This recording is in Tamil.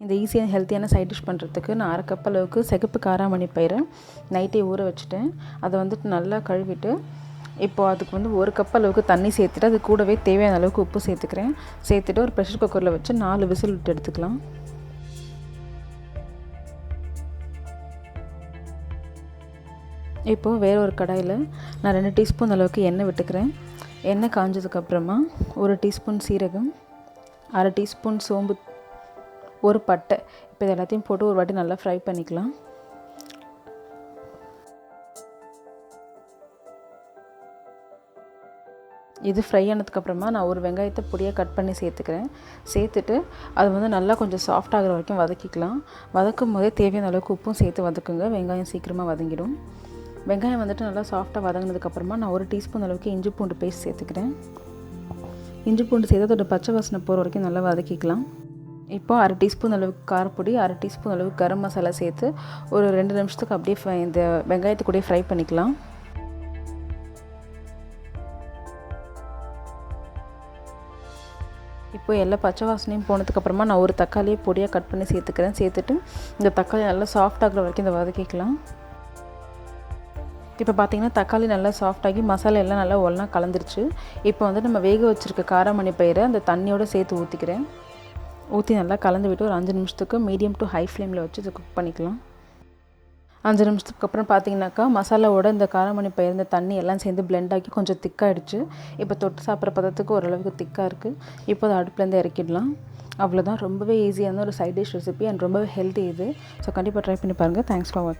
இந்த ஈஸியாக ஹெல்த்தியான சைட் டிஷ் பண்ணுறதுக்கு நான் 1/2 கப் அளவுக்கு சிகப்பு காராமணி பயிரை நைட்டே ஊற வச்சுட்டேன். அதை வந்துட்டு நல்லா கழுவிட்டு இப்போது அதுக்கு 1 கப் அளவுக்கு தண்ணி சேர்த்துட்டு அது கூடவே தேவையான அளவுக்கு உப்பு சேர்த்துக்கிறேன். சேர்த்துட்டு ஒரு ப்ரெஷர் குக்கரில் வச்சு 4 விசில் விட்டு எடுத்துக்கலாம். இப்போது வேறு ஒரு கடாயில் நான் 2 டீஸ்பூன் அளவுக்கு எண்ணெய் விட்டுக்கிறேன். எண்ணெய் காஞ்சதுக்கப்புறமா 1 டீஸ்பூன் சீரகம், 1/2 டீஸ்பூன் சோம்பு, ஒரு பட்டை, இப்போ இது எல்லாத்தையும் போட்டு ஒரு வாட்டி நல்லா ஃப்ரை பண்ணிக்கலாம். இது ஃப்ரை ஆனதுக்கப்புறமா நான் ஒரு வெங்காயத்தை பொடியாக கட் பண்ணி சேர்த்துக்கிறேன். சேர்த்துட்டு அது நல்லா கொஞ்சம் சாஃப்ட் ஆகிற வரைக்கும் வதக்கிக்கலாம். வதக்கும் போதே தேவையான அளவுக்கு உப்பும் சேர்த்து வதக்குங்க. வெங்காயம் சீக்கிரமாக வதங்கிடும். வெங்காயம் நல்லா சாஃப்டாக வதங்கினதுக்கப்புறமா நான் 1 டீஸ்பூன் அளவுக்கு இஞ்சி பூண்டு பேஸ்ட் சேர்த்துக்கிறேன். இஞ்சி பூண்டு சேர்த்து அதோட பச்சை வாசனை போகிற வரைக்கும் நல்லா வதக்கிக்கலாம். இப்போ 1/2 டீஸ்பூன் அளவுக்கு காரப்பொடி, 1/2 டீஸ்பூன் அளவுக்கு கரம் மசாலா சேர்த்து ஒரு 2 நிமிஷத்துக்கு அப்படியே இந்த வெங்காயத்தை கூட ஃப்ரை பண்ணிக்கலாம். இப்போ எல்லா பச்சை வாசனையும் போனதுக்கப்புறமா நான் ஒரு தக்காளியை பொடியாக கட் பண்ணி சேர்த்துக்கிறேன். சேர்த்துட்டு இந்த தக்காளி நல்லா சாஃப்ட் ஆகிற வரைக்கும் இதை வதக்கிக்கலாம். இப்போ பார்த்திங்கன்னா தக்காளி நல்லா சாஃப்டாகி மசாலா எல்லாம் நல்லா ஒன்றா கலந்துருச்சு. இப்போ நம்ம வேக வச்சுருக்க காராமணி பயிரை அந்த தண்ணியோடு சேர்த்து ஊற்றிக்கிறேன். ஊற்றி நல்லா கலந்து விட்டு ஒரு 5 நிமிஷத்துக்கு மீடியம் டு ஹை ஃப்ளேமில் வச்சு இதை குக் பண்ணிக்கலாம். 5 நிமிஷத்துக்கு அப்புறம் பார்த்திங்கனாக்கா மசாலாவோட இந்த காராமணி பயிர் இந்த தண்ணி எல்லாம் சேர்ந்து பிளெண்ட் ஆகி கொஞ்சம் திக்காகிடுச்சு. இப்போ தொட்டு சாப்பிட்ற பதத்துக்கு ஓரளவுக்கு திக்காக இருக்குது. இப்போ அதை அடுப்புலேருந்து இறக்கிடலாம். அவ்வளோதான். ரொம்பவே ஈஸியான ஒரு சைட் டிஷ் ரெசிபி அண்ட் ரொம்பவே ஹெல்த்தி இது. ஸோ கண்டிப்பாக ட்ரை பண்ணி பாருங்கள். தேங்க்ஸ் ஃபார் வாட்சிங்.